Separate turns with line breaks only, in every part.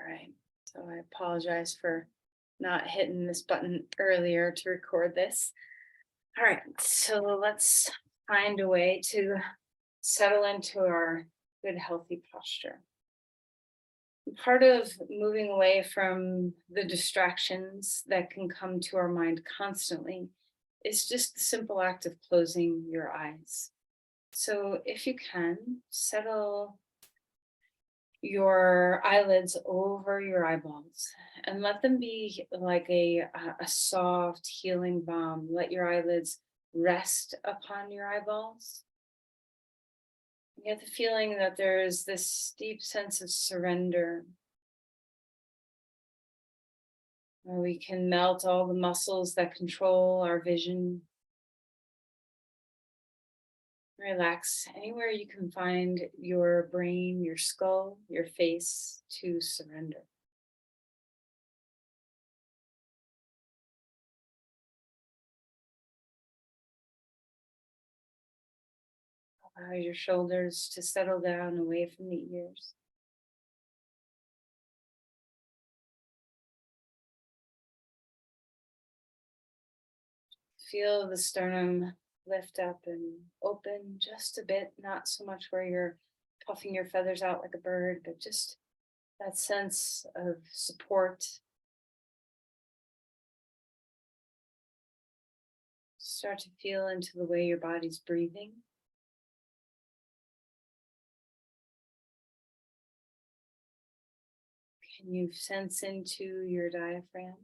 right. So I apologize for not hitting this button earlier to record this. All right. So let's find a way to settle into our good, healthy posture. Part of moving away from the distractions that can come to our mind constantly is just the simple act of closing your eyes. So, if you can, settle your eyelids over your eyeballs and let them be like a soft healing balm. Let your eyelids rest upon your eyeballs. You get the feeling that there's this deep sense of surrender where we can melt all the muscles that control our vision. Relax anywhere you can find your brain, your skull, your face to surrender. Allow your shoulders to settle down away from the ears. Feel the sternum lift up and open just a bit, not so much where you're puffing your feathers out like a bird, but just that sense of support. Start to feel into the way your body's breathing. Can you sense into your diaphragm?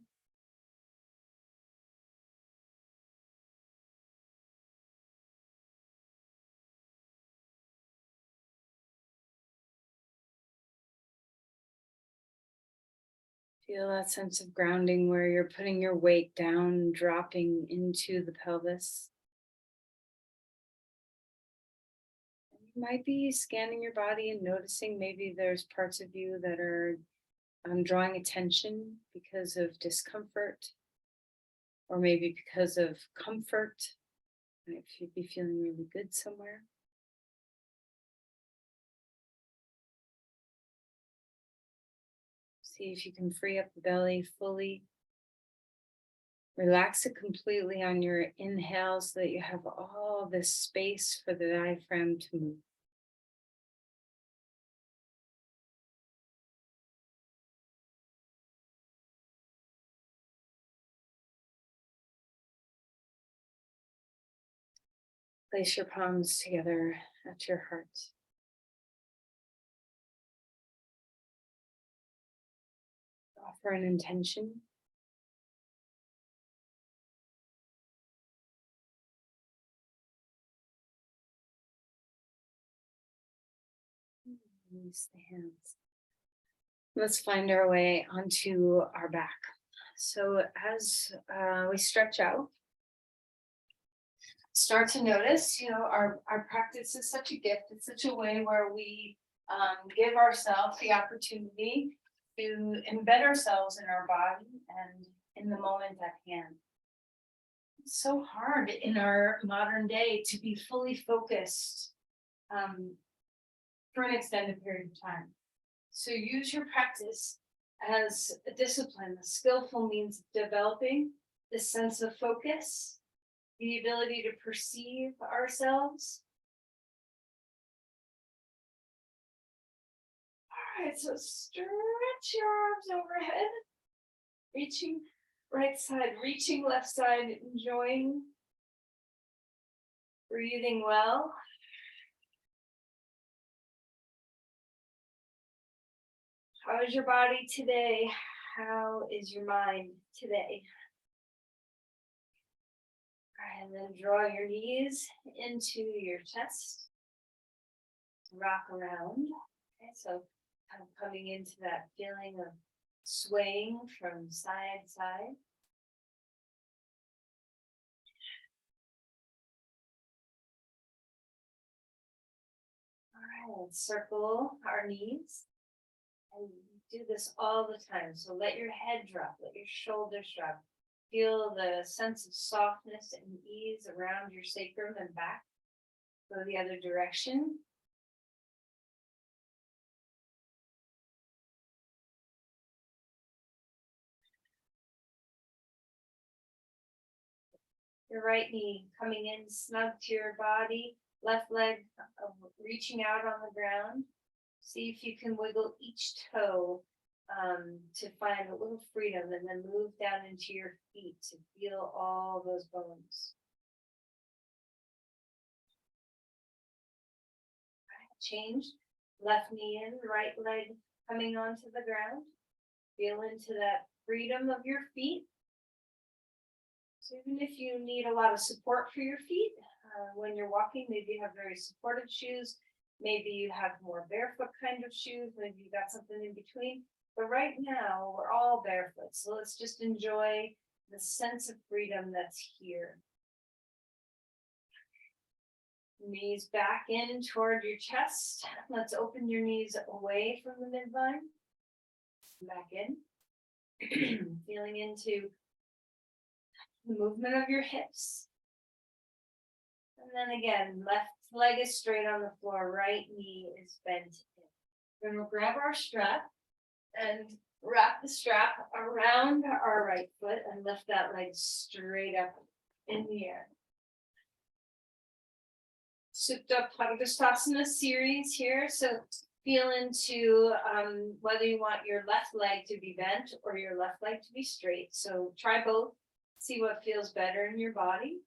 Feel that sense of grounding where you're putting your weight down, dropping into the pelvis. You might be scanning your body and noticing maybe there's parts of you that are drawing attention because of discomfort or maybe because of comfort. Might be feeling really good somewhere. See if you can free up the belly fully. Relax it completely on your inhale so that you have all this space for the diaphragm to move. Place your palms together at your heart. Offer an intention. Release the hands. Let's find our way onto our back. So as we stretch out, start to notice, our practice is such a gift. It's such a way where we give ourselves the opportunity to embed ourselves in our body and in the moment at hand. It's so hard in our modern day to be fully focused for an extended period of time. So use your practice as a discipline, a skillful means of developing this sense of focus, the ability to perceive ourselves. All right, so stretch your arms overhead, reaching right side, reaching left side, enjoying breathing well. How is your body today? How is your mind today? All right, and then draw your knees into your chest. Rock around. Okay, so kind of coming into that feeling of swaying from side to side. All right, circle our knees. And do this all the time. So let your head drop, let your shoulders drop. Feel the sense of softness and ease around your sacrum and back. Go the other direction. Your right knee coming in snug to your body, left leg reaching out on the ground. See if you can wiggle each toe to find a little freedom, and then move down into your feet to feel all those bones. Change, left knee in, right leg coming onto the ground. Feel into that freedom of your feet. So even if you need a lot of support for your feet when you're walking, maybe you have very supportive shoes, maybe you have more barefoot kind of shoes, maybe you got something in between. But right now, we're all barefoot, so let's just enjoy the sense of freedom that's here. Knees back in toward your chest. Let's open your knees away from the midline. Back in. Feeling into the movement of your hips. And then again, left leg is straight on the floor, right knee is bent in. Then we'll grab our strap and wrap the strap around our right foot and lift that leg straight up in the air. Supta Padangusthasana series here. So feel into whether you want your left leg to be bent or your left leg to be straight. So try both, see what feels better in your body.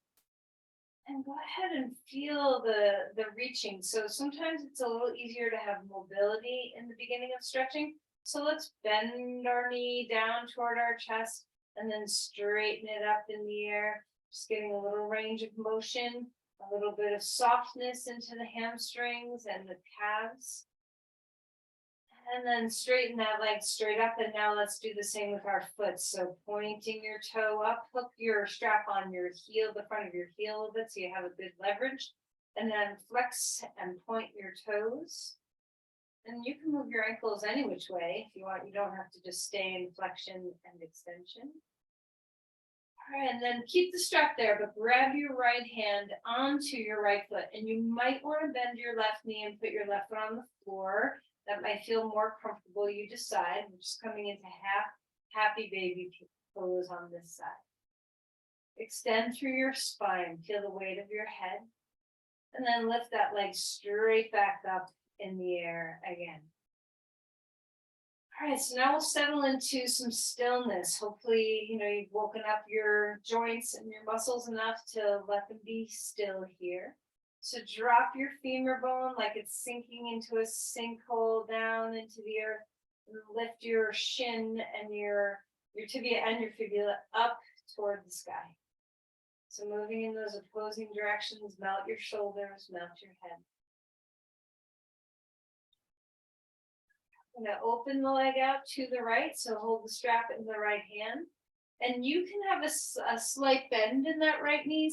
And go ahead and feel the reaching. So sometimes it's a little easier to have mobility in the beginning of stretching. So let's bend our knee down toward our chest and then straighten it up in the air. Just getting a little range of motion, a little bit of softness into the hamstrings and the calves. And then straighten that leg straight up. And now let's do the same with our foot. So pointing your toe up, hook your strap on your heel, the front of your heel a little bit so you have a good leverage. And then flex and point your toes. And you can move your ankles any which way if you want. You don't have to just stay in flexion and extension. All right, and then keep the strap there, but grab your right hand onto your right foot. And you might want to bend your left knee and put your left foot on the floor. That might feel more comfortable. You decide. We're just coming into happy baby pose on this side. Extend through your spine. Feel the weight of your head. And then lift that leg straight back up in the air again. All right, so now we'll settle into some stillness. Hopefully, you've woken up your joints and your muscles enough to let them be still here. So drop your femur bone like it's sinking into a sinkhole down into the earth. And lift your shin and your tibia and your fibula up toward the sky. So moving in those opposing directions, melt your shoulders, melt your head. I'm going to open the leg out to the right, so hold the strap in the right hand. And you can have a slight bend in that right knee.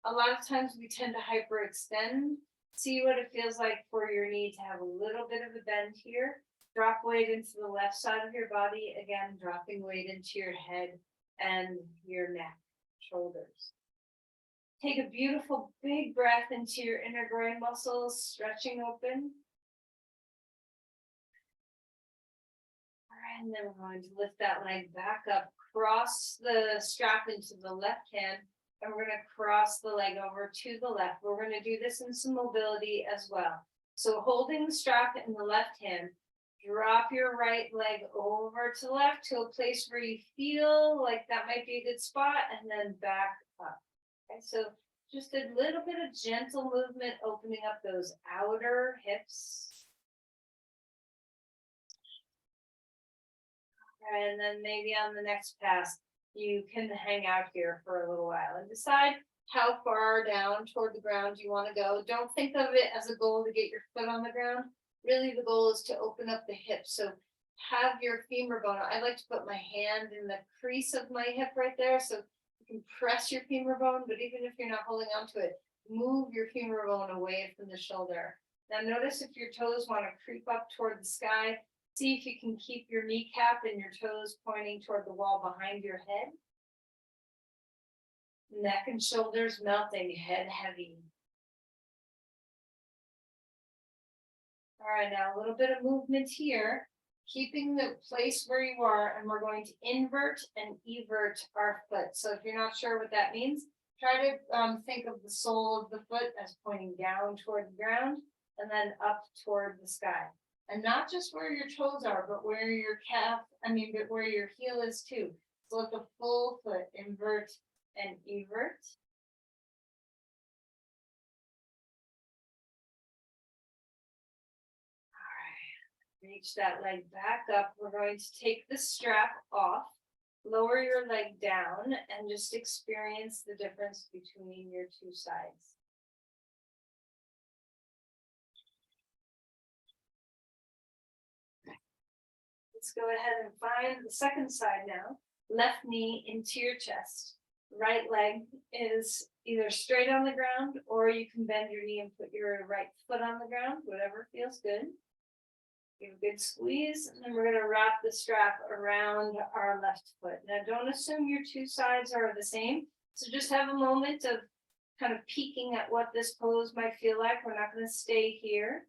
A lot of times we tend to hyperextend. See what it feels like for your knee to have a little bit of a bend here. Drop weight into the left side of your body. Again, dropping weight into your head and your neck, shoulders. Take a beautiful big breath into your inner groin muscles, stretching open. And then we're going to lift that leg back up, cross the strap into the left hand, and we're going to cross the leg over to the left. We're going to do this in some mobility as well. So holding the strap in the left hand, drop your right leg over to the left to a place where you feel like that might be a good spot, and then back up. Okay, so just a little bit of gentle movement, opening up those outer hips. And then maybe on the next pass, you can hang out here for a little while and decide how far down toward the ground you want to go. Don't think of it as a goal to get your foot on the ground. Really, the goal is to open up the hips. So have your femur bone. I like to put my hand in the crease of my hip right there. So you can press your femur bone, but even if you're not holding onto it, move your femur bone away from the shoulder. Now notice if your toes want to creep up toward the sky. See if you can keep your kneecap and your toes pointing toward the wall behind your head. Neck and shoulders melting, head heavy. All right, now a little bit of movement here, keeping the place where you are, and we're going to invert and evert our foot. So if you're not sure what that means, Try to think of the sole of the foot as pointing down toward the ground and then up toward the sky. And not just where your toes are, but where your but where your heel is too. So let the full foot invert and evert. All right, reach that leg back up. We're going to take the strap off. Lower your leg down and just experience the difference between your two sides. Let's go ahead and find the second side now. Left knee into your chest. Right leg is either straight on the ground or you can bend your knee and put your right foot on the ground, whatever feels good. Give a good squeeze, and then we're going to wrap the strap around our left foot. Now, don't assume your two sides are the same. So just have a moment of kind of peeking at what this pose might feel like. We're not going to stay here.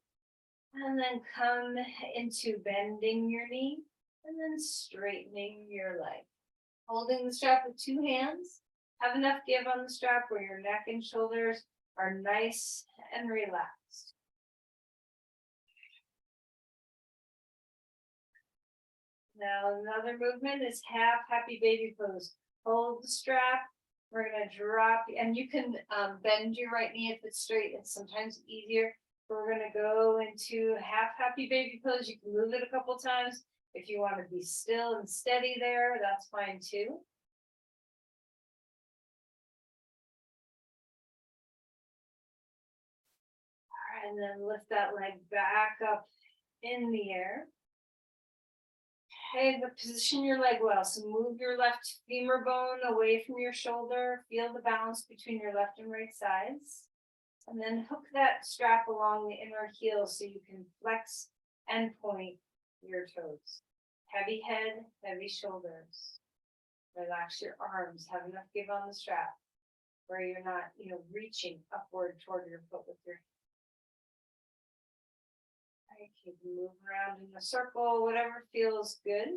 And then come into bending your knee and then straightening your leg. Holding the strap with two hands. Have enough give on the strap where your neck and shoulders are nice and relaxed. Now another movement is half happy baby pose. Hold the strap. We're going to drop, and you can bend your right knee if it's straight. It's sometimes easier. We're going to go into half happy baby pose. You can move it a couple times. If you want to be still and steady there, that's fine too. All right, and then lift that leg back up in the air. Okay, but position your leg well. So move your left femur bone away from your shoulder. Feel the balance between your left and right sides. And then hook that strap along the inner heel so you can flex and point your toes. Heavy head, heavy shoulders. Relax your arms. Have enough give on the strap where you're not, reaching upward toward your foot with your hand. You can move around in a circle, whatever feels good.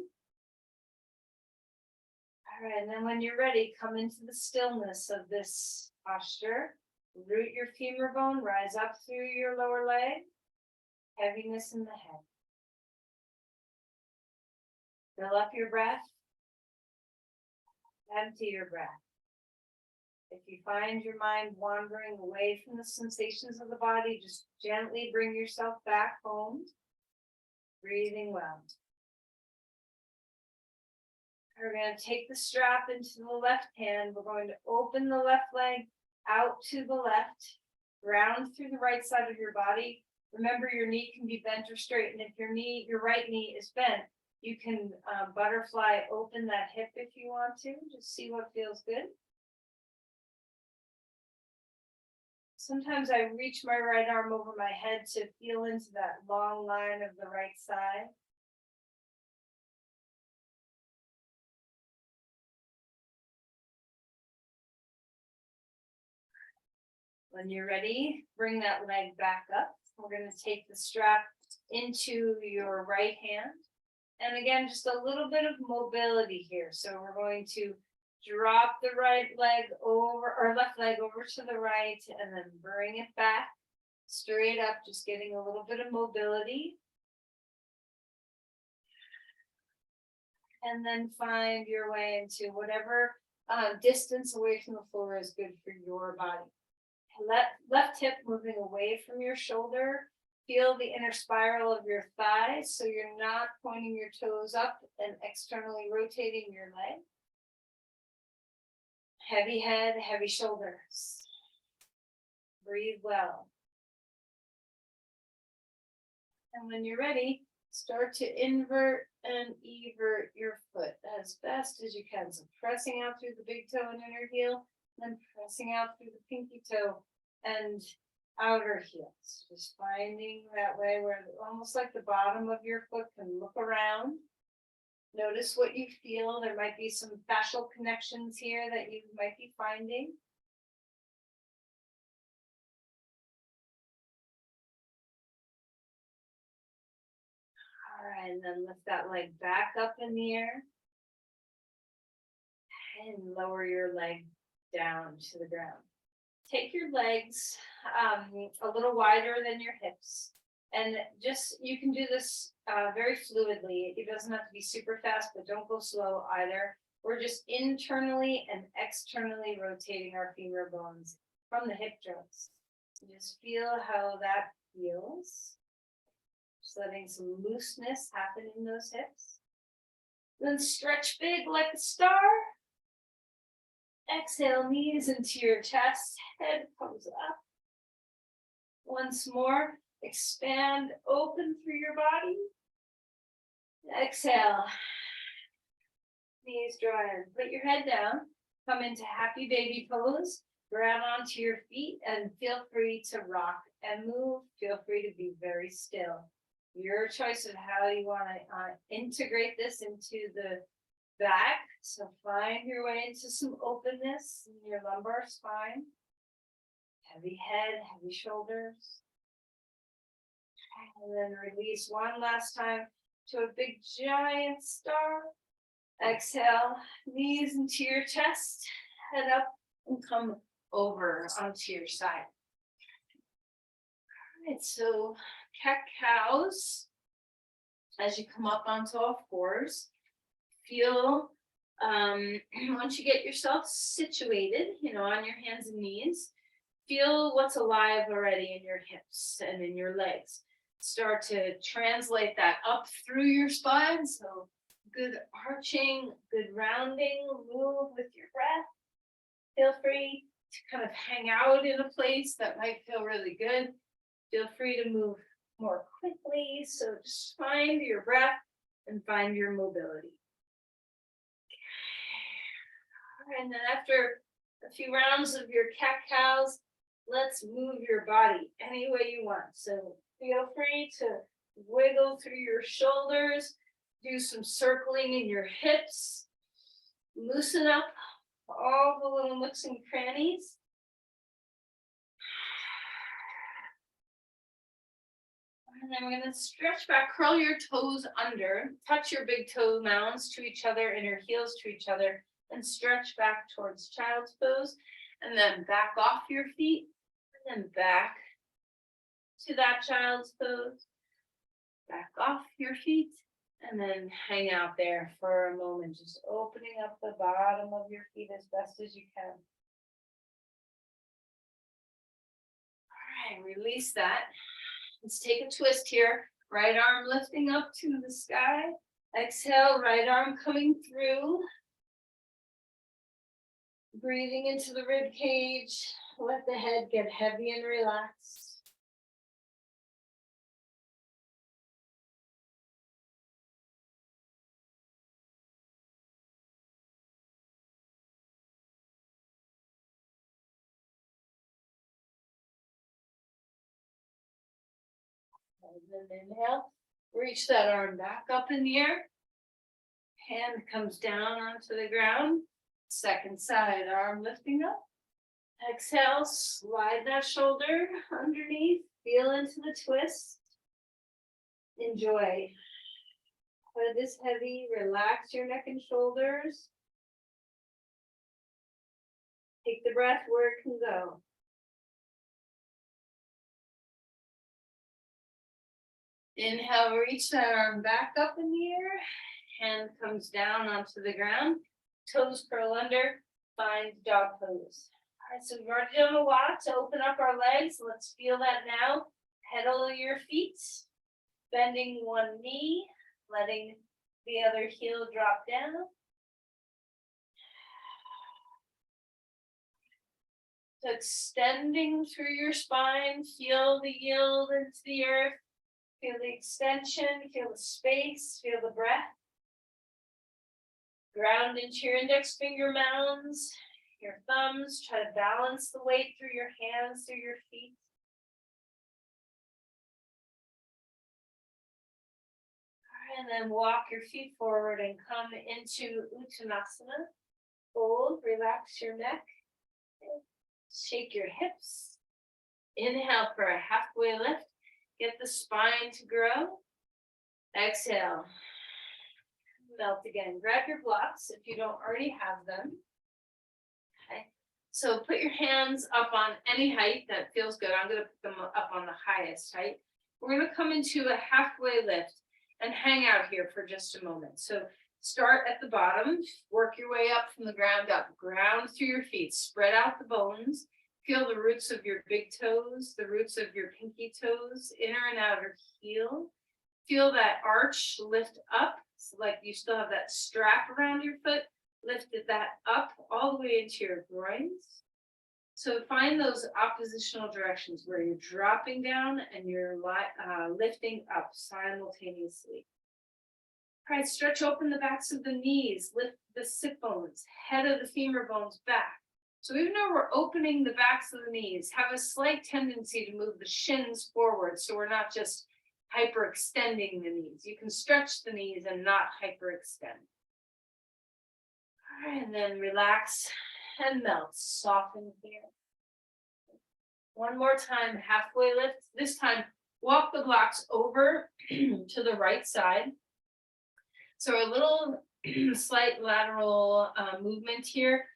All right, and then when you're ready, come into the stillness of this posture. Root your femur bone, rise up through your lower leg. Heaviness in the head. Fill up your breath. Empty your breath. If you find your mind wandering away from the sensations of the body, just gently bring yourself back home. Breathing well. We're going to take the strap into the left hand. We're going to open the left leg out to the left, round through the right side of your body. Remember, your knee can be bent or straight, and if your right knee is bent, you can butterfly open that hip if you want to. Just see what feels good. Sometimes I reach my right arm over my head to feel into that long line of the right side. When you're ready, bring that leg back up. We're going to take the strap into your right hand. And again, just a little bit of mobility here. So we're going to drop the right leg over, or left leg over to the right, and then bring it back straight up, just getting a little bit of mobility. And then find your way into whatever distance away from the floor is good for your body. Left hip moving away from your shoulder. Feel the inner spiral of your thighs so you're not pointing your toes up and externally rotating your leg. Heavy head, heavy shoulders. Breathe well. And when you're ready, start to invert and evert your foot as best as you can. So pressing out through the big toe and inner heel, and then pressing out through the pinky toe and outer heel. So just finding that way where almost like the bottom of your foot can look around. Notice what you feel. There might be some fascial connections here that you might be finding. All right, and then lift that leg back up in the air. And lower your leg down to the ground. Take your legs a little wider than your hips. And just, you can do this very fluidly. It doesn't have to be super fast, but don't go slow either. We're just internally and externally rotating our femur bones from the hip joints. Just feel how that feels. Just letting some looseness happen in those hips. Then stretch big like a star. Exhale, knees into your chest, head comes up. Once more, expand, open through your body. Exhale, knees draw in. Put your head down, come into happy baby pose, grab onto your feet, and feel free to rock and move. Feel free to be very still. Your choice of how you want to integrate this into the back. So find your way into some openness in your lumbar spine. Heavy head, heavy shoulders. And then release one last time to a big giant star. Exhale, knees into your chest, head up and come over onto your side. All right, so cat-cows. As you come up onto all fours, feel, once you get yourself situated, on your hands and knees, feel what's alive already in your hips and in your legs. Start to translate that up through your spine. So good arching, good rounding, move with your breath. Feel free to kind of hang out in a place that might feel really good. Feel free to move more quickly. So just find your breath and find your mobility. And then after a few rounds of your cat-cows, let's move your body any way you want. So feel free to wiggle through your shoulders, do some circling in your hips, loosen up all the little nooks and crannies. And then we're going to stretch back, curl your toes under, touch your big toe mounds to each other and your heels to each other, and stretch back towards child's pose, and then back off your feet, and then back to that child's pose, back off your feet, and then hang out there for a moment, just opening up the bottom of your feet as best as you can. All right, release that. Let's take a twist here. Right arm lifting up to the sky. Exhale, right arm coming through. Breathing into the rib cage. Let the head get heavy and relaxed. And then inhale, reach that arm back up in the air. Hand comes down onto the ground. Second side, arm lifting up. Exhale, slide that shoulder underneath. Feel into the twist. Enjoy. Head is heavy. Relax your neck and shoulders. Take the breath where it can go. Inhale, reach that arm back up in the air. Hand comes down onto the ground. Toes curl under. Find dog pose. All right, so we've already done a lot to open up our legs. Let's feel that now. Pedal your feet. Bending one knee. Letting the other heel drop down. So extending through your spine. Feel the yield into the earth. Feel the extension, feel the space, feel the breath. Ground into your index finger mounds, your thumbs. Try to balance the weight through your hands, through your feet. And then walk your feet forward and come into Uttanasana. Fold, relax your neck. Shake your hips. Inhale for a halfway lift. Get the spine to grow. Exhale. Melt again. Grab your blocks if you don't already have them. Okay. So put your hands up on any height that feels good. I'm gonna put them up on the highest height. We're gonna come into a halfway lift and hang out here for just a moment. So start at the bottom, work your way up from the ground up, ground through your feet, spread out the bones, feel the roots of your big toes, the roots of your pinky toes, inner and outer heel. Feel that arch lift up, so like you still have that strap around your foot, lifted that up all the way into your groins. So find those oppositional directions where you're dropping down and you're lifting up simultaneously. All right, stretch open the backs of the knees, lift the sit bones, head of the femur bones back. So even though we're opening the backs of the knees, have a slight tendency to move the shins forward so we're not just hyperextending the knees. You can stretch the knees and not hyperextend. All right, and then relax and melt, soften here. One more time, halfway lift. This time, walk the blocks over to the right side. So a little slight lateral movement here.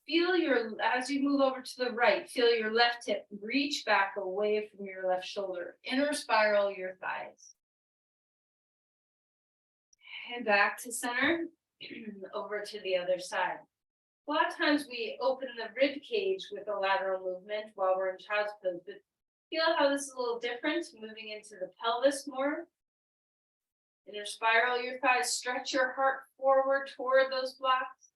Feel as you move over to the right, feel your left hip reach back away from your left shoulder. Inner spiral your thighs. And back to center, over to the other side. A lot of times we open the rib cage with a lateral movement while we're in child's pose, but feel how this is a little different, moving into the pelvis more. Inner spiral your thighs, stretch your heart forward toward those blocks.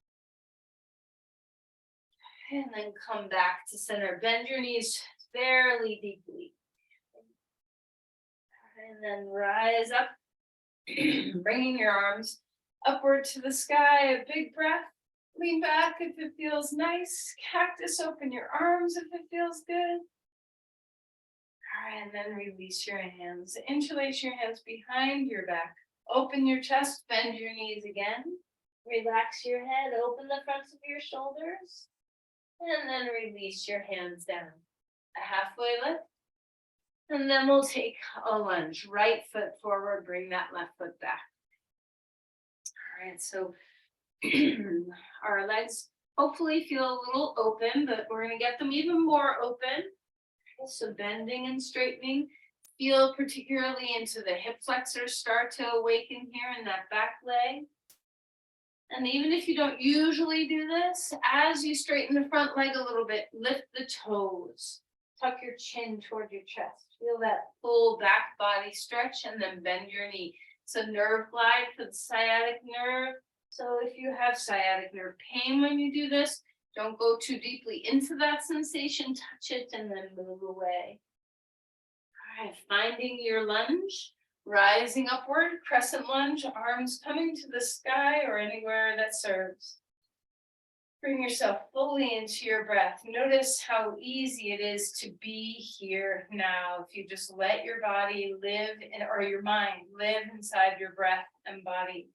And then come back to center. Bend your knees fairly deeply. And then rise up, bringing your arms upward to the sky. A big breath. Lean back if it feels nice. Cactus, open your arms if it feels good. All right, and then release your hands. Interlace your hands behind your back. Open your chest, bend your knees again. Relax your head, open the fronts of your shoulders. And then release your hands down. A halfway lift. And then we'll take a lunge. Right foot forward, bring that left foot back. All right, so our legs hopefully feel a little open, but we're going to get them even more open. So bending and straightening. Feel particularly into the hip flexors start to awaken here in that back leg. And even if you don't usually do this, as you straighten the front leg a little bit, lift the toes. Tuck your chin toward your chest. Feel that full back body stretch and then bend your knee. It's a nerve glide for the sciatic nerve. So if you have sciatic nerve pain when you do this, don't go too deeply into that sensation. Touch it and then move away. All right, finding your lunge. Rising upward, crescent lunge, arms coming to the sky or anywhere that serves. Bring yourself fully into your breath. Notice how easy it is to be here now. If you just let your body live or your mind live inside your breath and body.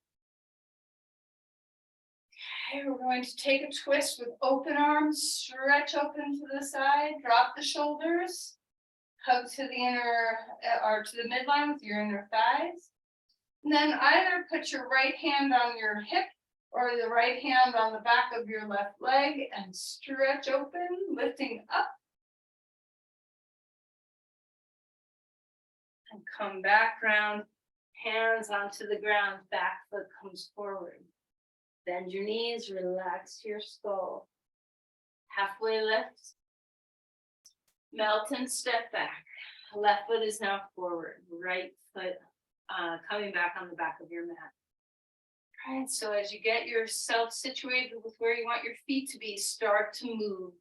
Okay, we're going to take a twist with open arms, stretch open to the side, drop the shoulders. Hug to the inner or to the midline with your inner thighs. And then either put your right hand on your hip or the right hand on the back of your left leg and stretch open, lifting up. And come back round, hands onto the ground, back foot comes forward. Bend your knees, relax your skull. Halfway lift. Melt and step back. Left foot is now forward. Right foot coming back on the back of your mat. All right, so as you get yourself situated with where you want your feet to be, start to move.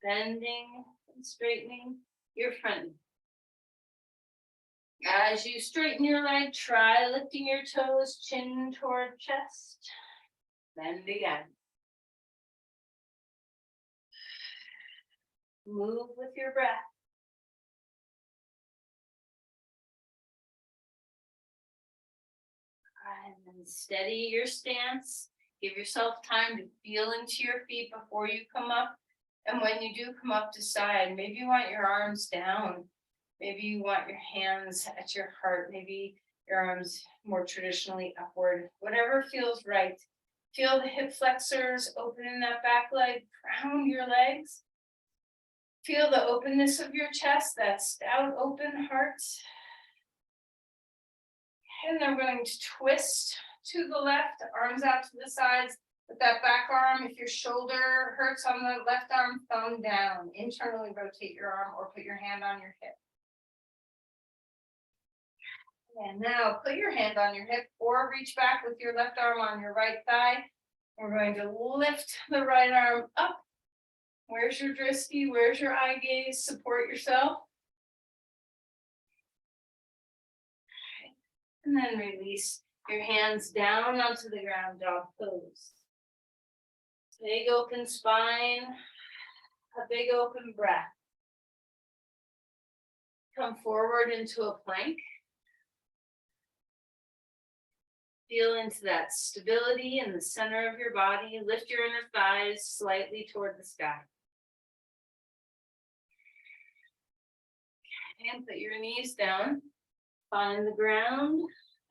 Bending and straightening your front knee. As you straighten your leg, try lifting your toes, chin toward chest. Bend again. Move with your breath. And then steady your stance. Give yourself time to feel into your feet before you come up. And when you do come up to side, maybe you want your arms down. Maybe you want your hands at your heart. Maybe your arms more traditionally upward. Whatever feels right. Feel the hip flexors open in that back leg, ground your legs. Feel the openness of your chest, that stout open heart. And then we're going to twist to the left, arms out to the sides. With that back arm, if your shoulder hurts on the left arm, thumb down. Internally rotate your arm or put your hand on your hip. And now put your hand on your hip or reach back with your left arm on your right thigh. We're going to lift the right arm up. Where's your drishti? Where's your eye gaze? Support yourself. And then release your hands down onto the ground, dog pose. Big open spine, a big open breath. Come forward into a plank. Feel into that stability in the center of your body. Lift your inner thighs slightly toward the sky. And put your knees down. Find the ground.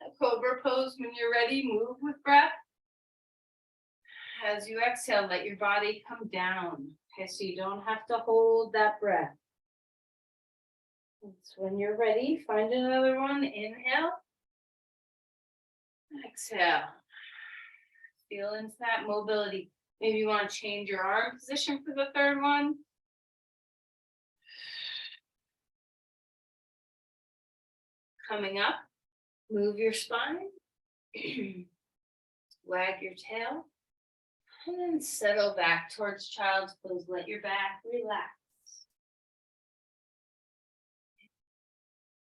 A cobra pose when you're ready. Move with breath. As you exhale, let your body come down. Okay, so you don't have to hold that breath. It's when you're ready, find another one. Inhale. Exhale. Feel into that mobility. Maybe you want to change your arm position for the third one. Coming up, move your spine. Wag your tail. And then settle back towards child's pose. Let your back relax.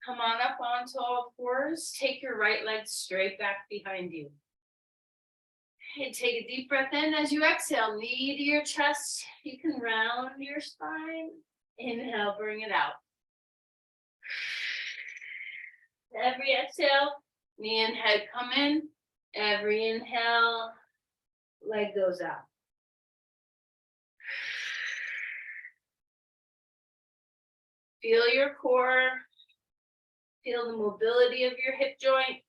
Come on up onto all fours. Take your right leg straight back behind you. And take a deep breath in as you exhale. Knee to your chest. You can round your spine. Inhale, bring it out. Every exhale, knee and head come in. Every inhale, leg goes out. Feel your core. Feel the mobility of your hip joint.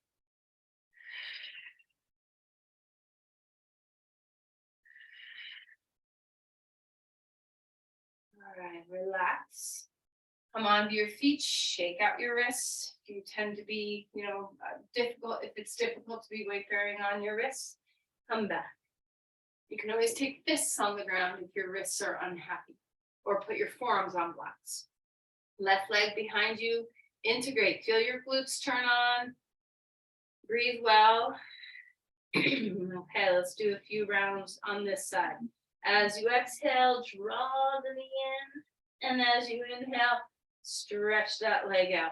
All right, relax. Come onto your feet, shake out your wrists. If you tend to be, difficult, if it's difficult to be weight bearing on your wrists, come back. You can always take fists on the ground if your wrists are unhappy, or put your forearms on blocks. Left leg behind you, integrate. Feel your glutes turn on. Breathe well. Okay, let's do a few rounds on this side. As you exhale, draw the knee in. And as you inhale, stretch that leg out.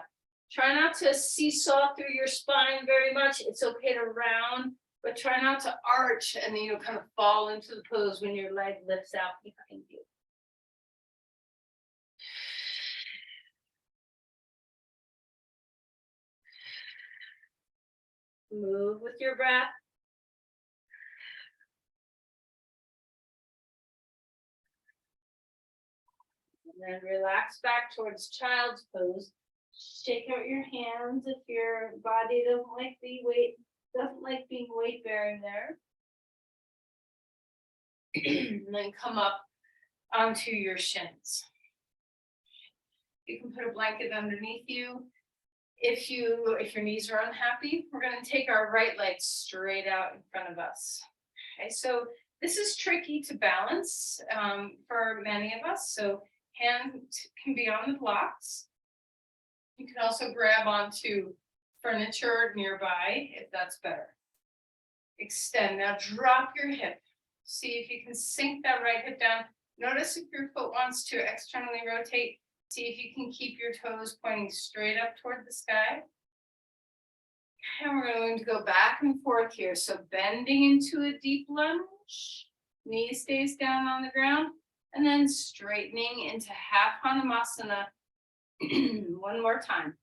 Try not to seesaw through your spine very much. It's okay to round, but try not to arch and kind of fall into the pose when your leg lifts out behind you. Move with your breath. And then relax back towards child's pose. Shake out your hands if your body doesn't like being weight bearing there. And then come up onto your shins. You can put a blanket underneath you. If your knees are unhappy, we're going to take our right leg straight out in front of us. Okay, so this is tricky to balance for many of us. So hand can be on the blocks. You can also grab onto furniture nearby if that's better. Extend. Now drop your hip. See if you can sink that right hip down. Notice if your foot wants to externally rotate. See if you can keep your toes pointing straight up toward the sky. And we're going to go back and forth here. So bending into a deep lunge. Knee stays down on the ground. And then straightening into half Hanumasana. One more time.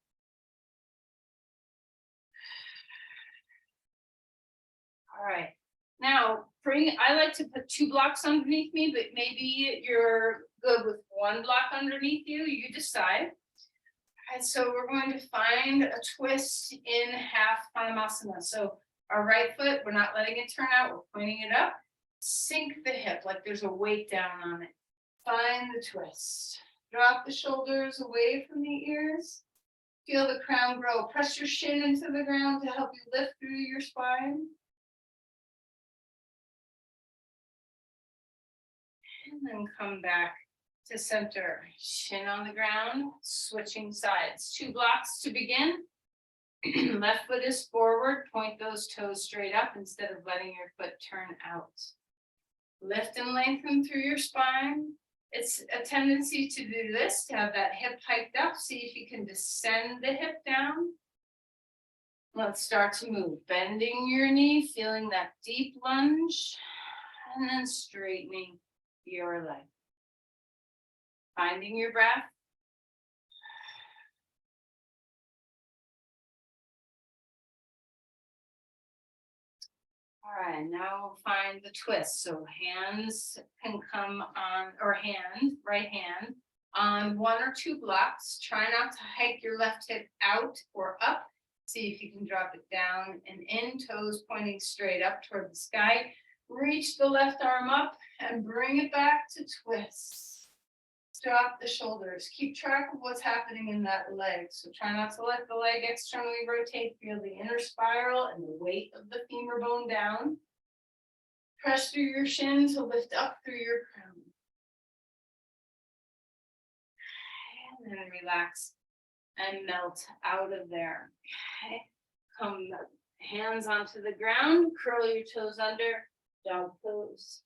All right. Now, I like to put 2 blocks underneath me, but maybe you're good with 1 block underneath you. You decide. All right, so we're going to find a twist in half Hanumasana. So Our right foot, we're not letting it turn out, we're pointing it up. Sink the hip like there's a weight down on it. Find the twist. Drop the shoulders away from the ears. Feel the crown grow. Press your shin into the ground to help you lift through your spine. And then come back to center. Shin on the ground, switching sides. 2 blocks to begin. Left foot is forward. Point those toes straight up instead of letting your foot turn out. Lift and lengthen through your spine. It's a tendency to do this, to have that hip hiked up. See if you can descend the hip down. Let's start to move. Bending your knee, feeling that deep lunge, and then straightening your leg. Finding your breath. All right, now we'll find the twist. So hands can come on, or right hand, on 1 or 2 blocks. Try not to hike your left hip out or up. See if you can drop it down and in, toes pointing straight up toward the sky. Reach the left arm up and bring it back to twist. Drop the shoulders. Keep track of what's happening in that leg. So try not to let the leg externally rotate. Feel the inner spiral and the weight of the femur bone down. Press through your shin to lift up through your crown. And then relax and melt out of there. Okay. Come hands onto the ground. Curl your toes under. Dog pose.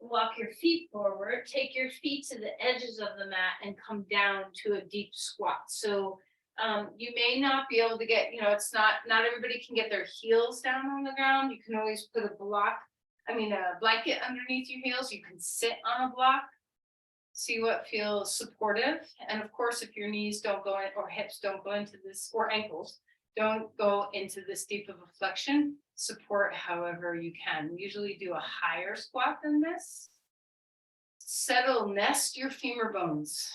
Walk your feet forward, take your feet to the edges of the mat and come down to a deep squat. So you may not be able to get, it's not everybody can get their heels down on the ground. You can always put a blanket underneath your heels. You can sit on a block, see what feels supportive. And of course, if your knees don't go in, or hips don't go into this, or ankles don't go into this deep of a flexion, support however you can. We usually do a higher squat than this. Settle, nest your femur bones.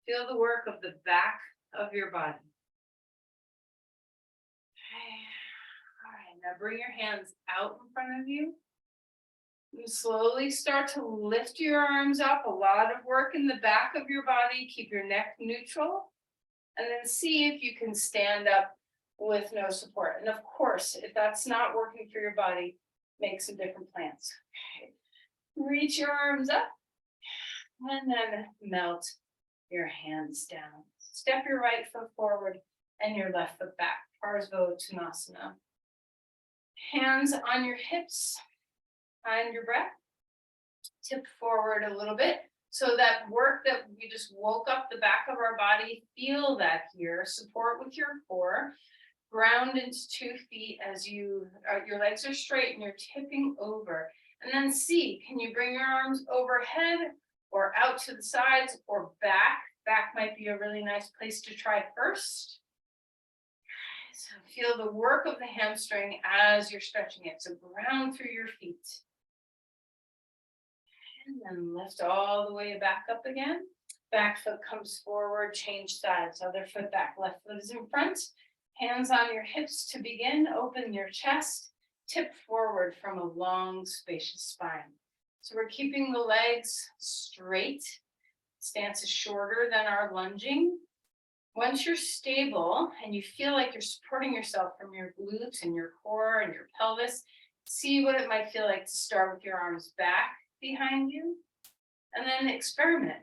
Feel the work of the back of your body. Okay. All right, now bring your hands out in front of you. You slowly start to lift your arms up. A lot of work in the back of your body. Keep your neck neutral. And then see if you can stand up with no support. And of course, if that's not working for your body, make some different plans. Okay. Reach your arms up and then melt your hands down. Step your right foot forward and your left foot back. Parsvottanasana. Hands on your hips. Find your breath. Tip forward a little bit. So that work that we just woke up the back of our body, feel that here. Support with your core. Ground into 2 feet as your legs are straight and you're tipping over. And then see, can you bring your arms overhead or out to the sides or back? Back might be a really nice place to try first. So feel the work of the hamstring as you're stretching it. So ground through your feet. And then lift all the way back up again. Back foot comes forward, change sides. Other foot back, left foot is in front. Hands on your hips to begin. Open your chest. Tip forward from a long, spacious spine. So we're keeping the legs straight. Stance is shorter than our lunging. Once you're stable and you feel like you're supporting yourself from your glutes and your core and your pelvis, see what it might feel like to start with your arms back behind you, and then experiment.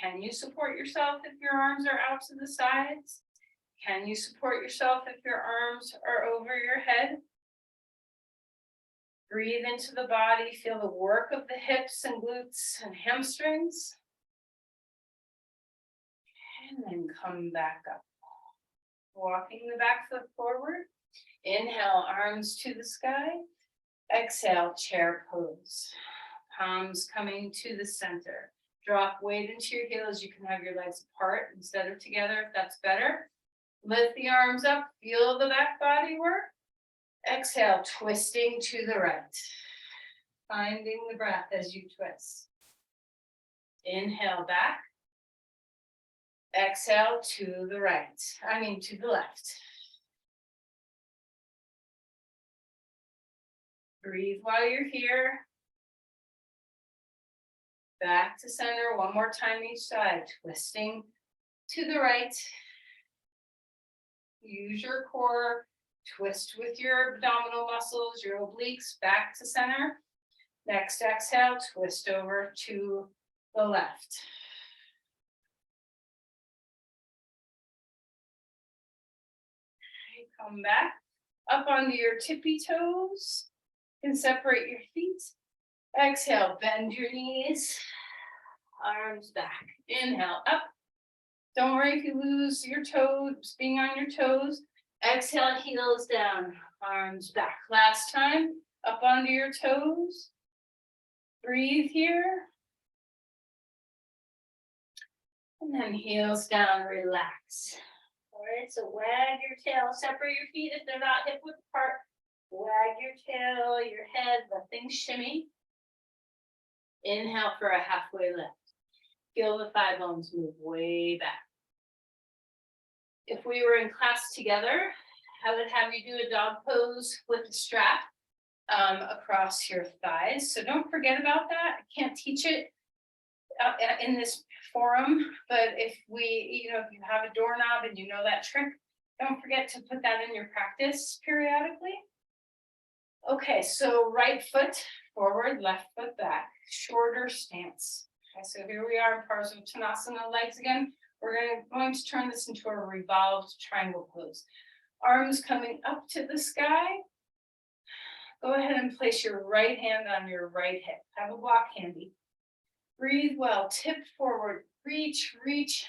Can you support yourself if your arms are out to the sides? Can you support yourself if your arms are over your head? Breathe into the body, feel the work of the hips and glutes and hamstrings. And then come back up. Walking the back foot forward. Inhale, arms to the sky. Exhale, chair pose. Palms coming to the center. Drop weight into your heels. You can have your legs apart instead of together if that's better. Lift the arms up. Feel the back body work. Exhale, twisting to the right. Finding the breath as you twist. Inhale back. Exhale to the right, to the left. Breathe while you're here. Back to center, one more time each side, twisting to the right. Use your core, twist with your abdominal muscles, your obliques, back to center. Next exhale, twist over to the left. Okay, come back up onto your tippy toes and separate your feet. Exhale, bend your knees, arms back. Inhale, up. Don't worry if you lose your toes, being on your toes. Exhale, heels down, arms back. Last time, up onto your toes. Breathe here. And then heels down, relax. All right, so wag your tail, separate your feet if they're not hip width apart. Wag your tail, your head, let things shimmy. Inhale for a halfway lift. Feel the thigh bones move way back. If we were in class together, I would have you do a dog pose with a strap across your thighs. So don't forget about that. I can't teach it in this forum, but if you have a doorknob and you know that trick, don't forget to put that in your practice periodically. Okay, so right foot forward, left foot back, shorter stance. Okay, so here we are in Parsvottanasana, legs again. We're going to turn this into a revolved triangle pose. Arms coming up to the sky. Go ahead and place your right hand on your right hip. Have a block handy. Breathe well, tip forward, reach,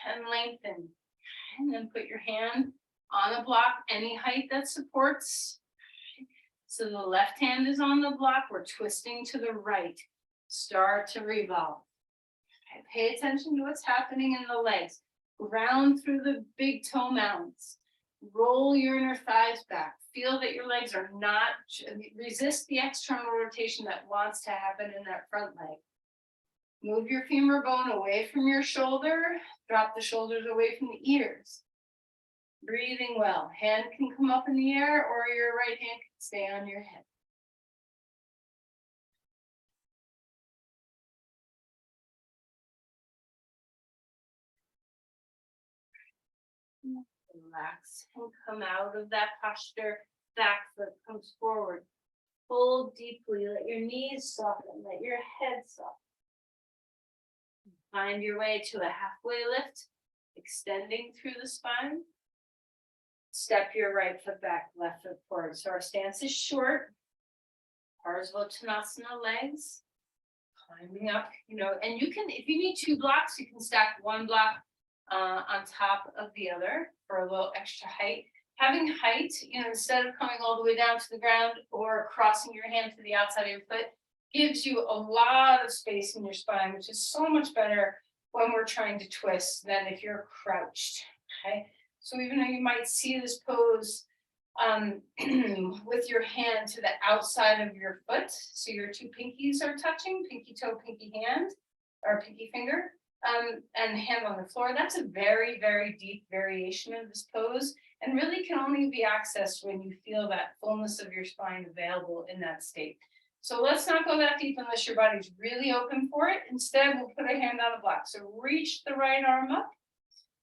and lengthen. And then put your hand on a block, any height that supports. So the left hand is on the block, we're twisting to the right. Start to revolve. Okay, pay attention to what's happening in the legs. Ground through the big toe mounds. Roll your inner thighs back. Feel that your legs are not, resist the external rotation that wants to happen in that front leg. Move your femur bone away from your shoulder. Drop the shoulders away from the ears. Breathing well. Hand can come up in the air or your right hand can stay on your hip. Relax and come out of that posture. Back foot comes forward. Hold deeply. Let your knees soften. Let your head soften. Find your way to a halfway lift, extending through the spine. Step your right foot back, left foot forward. So our stance is short. Parsvottanasana legs. Climbing up, and you can, if you need 2 blocks, you can stack 1 block on top of the other for a little extra height. Having height, instead of coming all the way down to the ground or crossing your hand to the outside of your foot, gives you a lot of space in your spine, which is so much better when we're trying to twist than if you're crouched. Okay, so even though you might see this pose with your hand to the outside of your foot, so your 2 pinkies are touching, pinky toe, pinky hand, or pinky finger, and hand on the floor. That's a very, very deep variation of this pose, and really can only be accessed when you feel that fullness of your spine available in that state. So let's not go that deep unless your body's really open for it. Instead, we'll put a hand on a block. So reach the right arm up,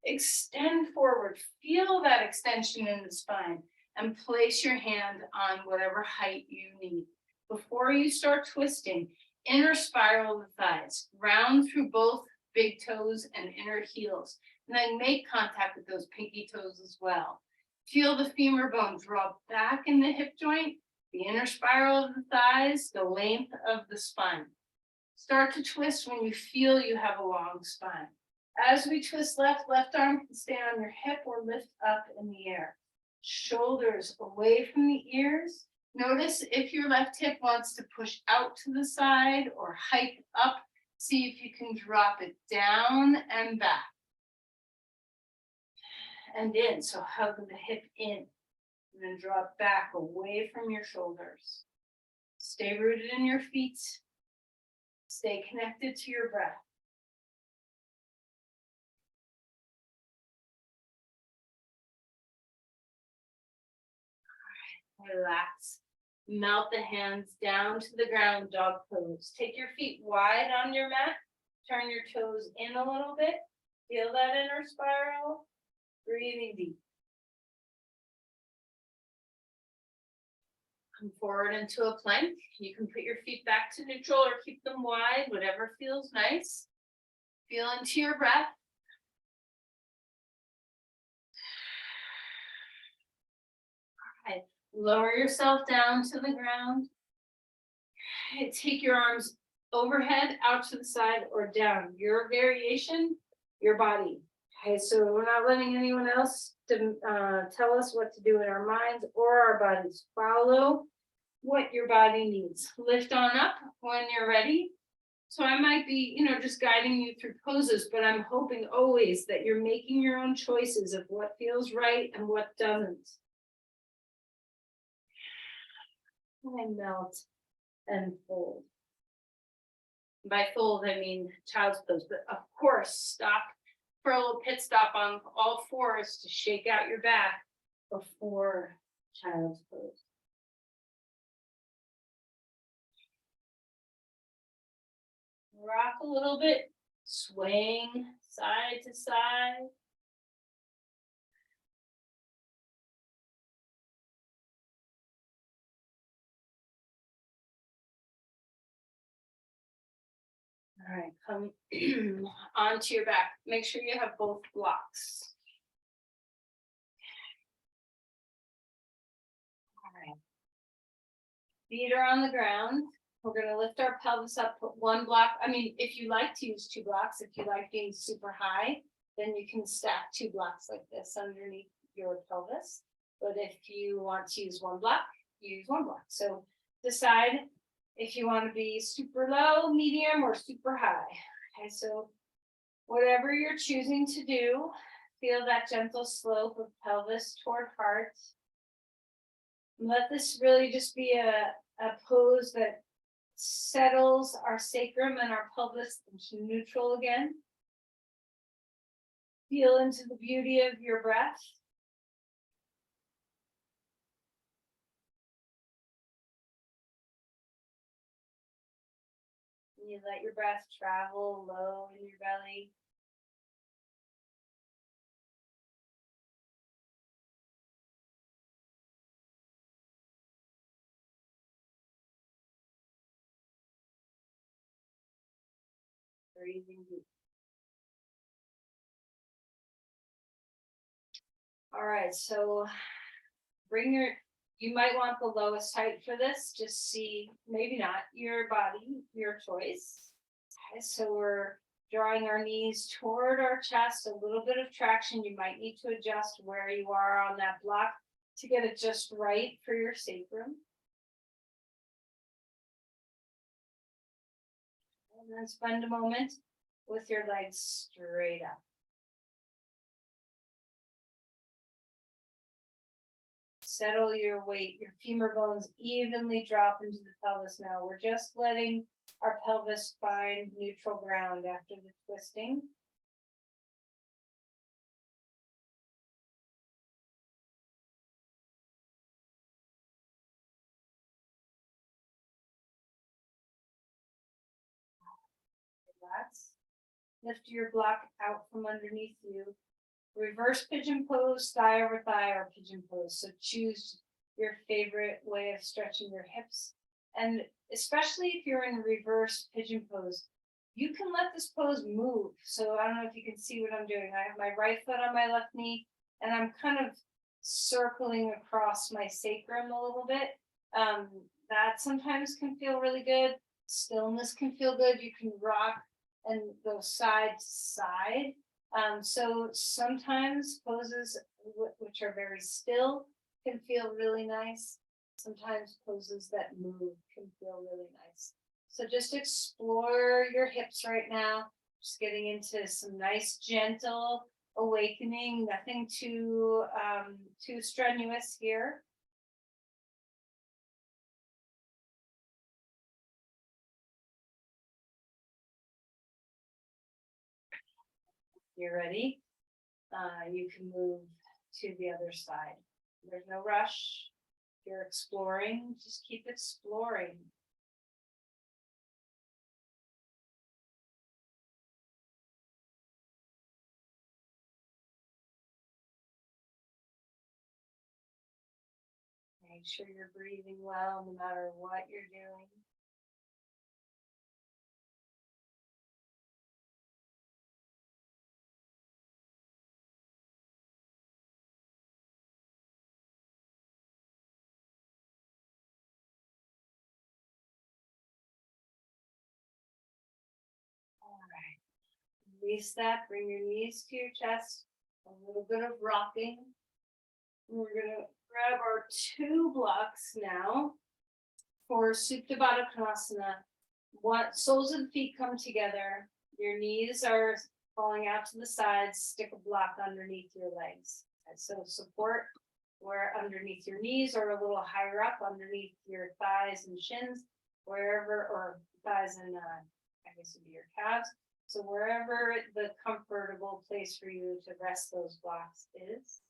extend forward, feel that extension in the spine, and place your hand on whatever height you need. Before you start twisting, inner spiral the thighs, round through both big toes and inner heels, and then make contact with those pinky toes as well. Feel the femur bone draw back in the hip joint, the inner spiral of the thighs, the length of the spine. Start to twist when you feel you have a long spine. As we twist left arm can stay on your hip or lift up in the air. Shoulders away from the ears. Notice if your left hip wants to push out to the side or hike up, see if you can drop it down and back. And in, so hug the hip in, and then drop back away from your shoulders. Stay rooted in your feet. Stay connected to your breath. Relax. Melt the hands down to the ground, dog pose. Take your feet wide on your mat. Turn your toes in a little bit. Feel that inner spiral. Breathing deep. Come forward into a plank. You can put your feet back to neutral or keep them wide, whatever feels nice. Feel into your breath. All right. Lower yourself down to the ground. Take your arms overhead, out to the side, or down. Your variation, your body. Okay, so we're not letting anyone else to, tell us what to do in our minds or our bodies. Follow what your body needs. Lift on up when you're ready. So I might be, just guiding you through poses, but I'm hoping always that you're making your own choices of what feels right and what doesn't. And melt and fold. By fold, I mean child's pose, but of course, stop for a little pit stop on all fours to shake out your back before child's pose. Rock a little bit, swaying side to side. All right, come onto your back. Make sure you have both blocks. All right. Feet are on the ground. We're going to lift our pelvis up, put one block. I mean, if you like to use 2 blocks, if you like being super high, then you can stack 2 blocks like this underneath your pelvis. But if you want to use 1 block, use 1 block. So decide if you want to be super low, medium, or super high. Okay, so whatever you're choosing to do, feel that gentle slope of pelvis toward heart. Let this really just be a pose that settles our sacrum and our pelvis into neutral again. Feel into the beauty of your breath. You let your breath travel low in your belly. Breathing deep. All right, so you might want the lowest height for this. Just see, maybe not, your body, your choice. Okay, so we're drawing our knees toward our chest, a little bit of traction. You might need to adjust where you are on that block to get it just right for your sacrum. And then spend a moment with your legs straight up. Settle your weight, your femur bones evenly drop into the pelvis now. We're just letting our pelvis find neutral ground after the twisting. Relax. Lift your block out from underneath you. Reverse pigeon pose, thigh over thigh, or pigeon pose. So choose your favorite way of stretching your hips. And especially if you're in reverse pigeon pose, you can let this pose move. So I don't know if you can see what I'm doing. I have my right foot on my left knee, and I'm kind of circling across my sacrum a little bit. That sometimes can feel really good. Stillness can feel good. You can rock and go side to side. So sometimes poses which are very still can feel really nice. Sometimes poses that move can feel really nice. So just explore your hips right now. Just getting into some nice gentle awakening, nothing too strenuous here. You're ready. You can move to the other side. There's no rush. you're exploring, just keep exploring. Make sure you're breathing well no matter what you're doing. All right. Release that. Bring your knees to your chest. A little bit of rocking. We're going to grab our 2 blocks now for Supta Baddha Konasana. Soles of the feet come together. Your knees are falling out to the sides. Stick a block underneath your legs. And so support where underneath your knees or a little higher up underneath your thighs and shins, wherever, or thighs and I guess it'd be your calves. So wherever the comfortable place for you to rest those blocks is.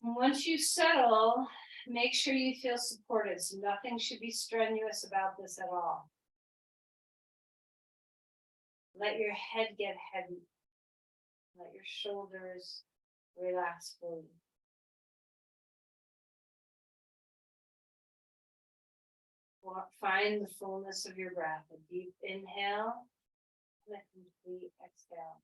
And once you settle, make sure you feel supported. So nothing should be strenuous about this at all. Let your head get heavy. Let your shoulders relax fully. Find the fullness of your breath. A deep inhale and a complete exhale.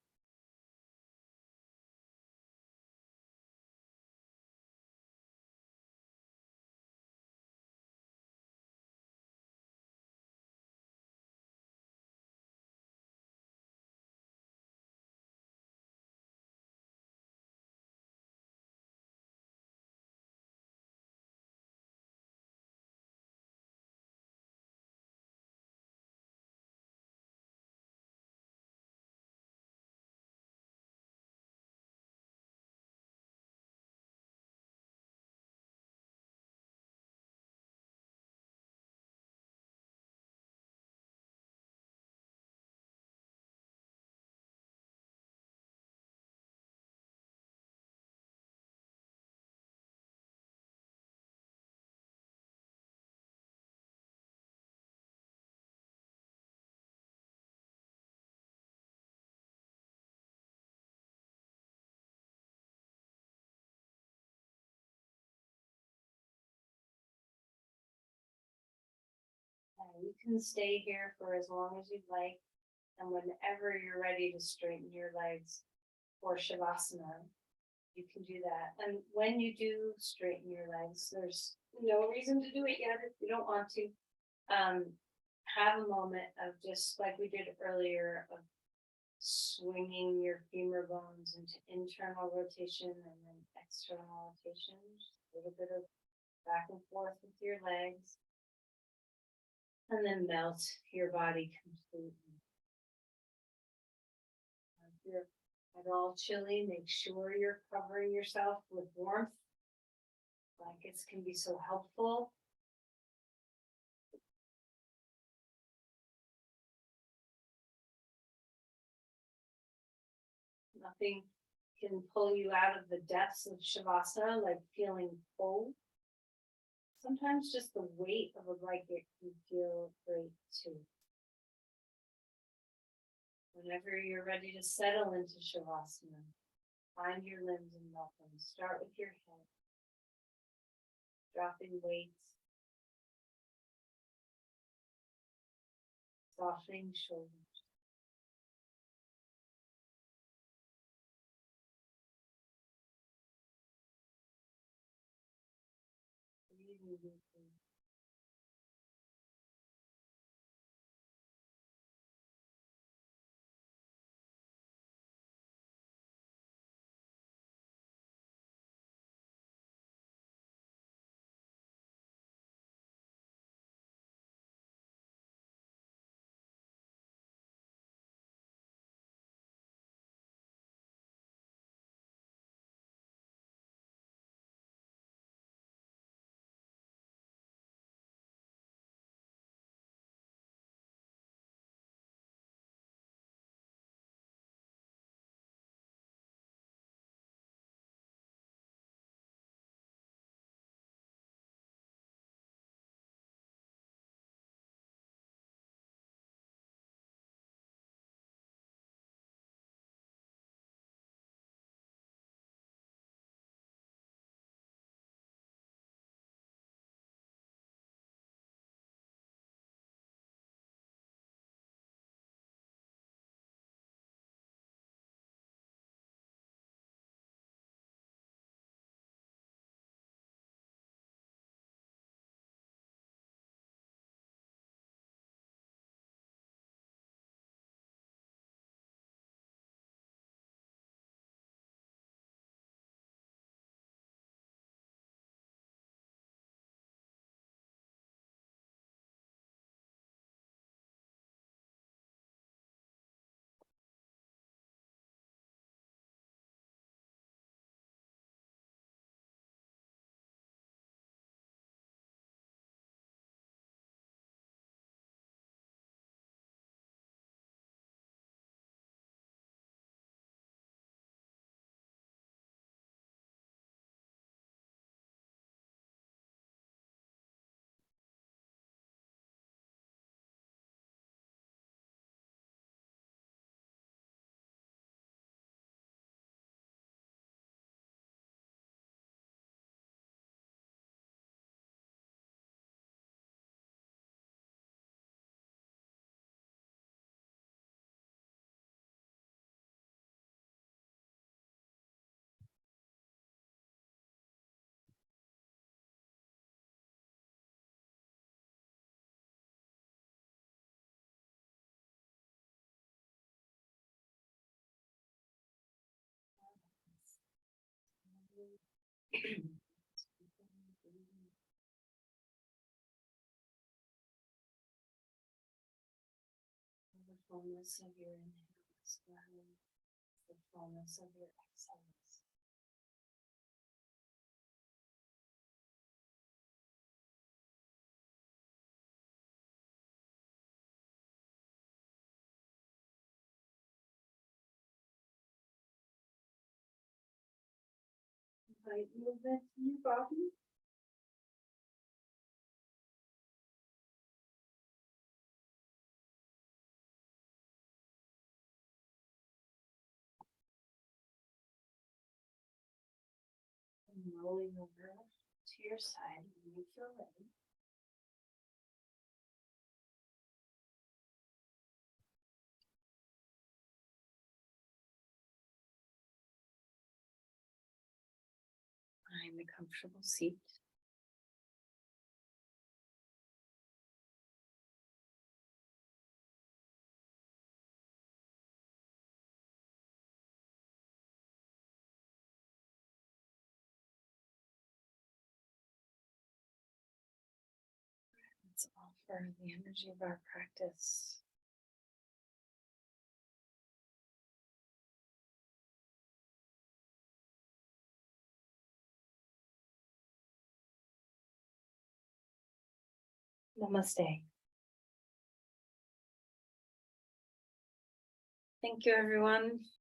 You can stay here for as long as you'd like, and whenever you're ready to straighten your legs for Shavasana, you can do that. And when you do straighten your legs, there's no reason to do it yet if you don't want to. Have a moment of just like we did earlier of swinging your femur bones into internal rotation and then external rotation. Just a little bit of back and forth with your legs. And then melt your body completely. If you're at all chilly, make sure you're covering yourself with warmth. Blankets can be so helpful. Nothing can pull you out of the depths of Shavasana like feeling cold. Sometimes just the weight of a blanket can feel great too. Whenever you're ready to settle into Shavasana, find your limbs and melt them. Start with your head, dropping weights, softening shoulders. Breathing deeply. The fullness of your inhale as well as the fullness of your exhales. Invite movement in your body. And rolling over to your side when you feel ready. Find a comfortable seat. Let's offer the energy of our practice. Namaste. Thank you, everyone.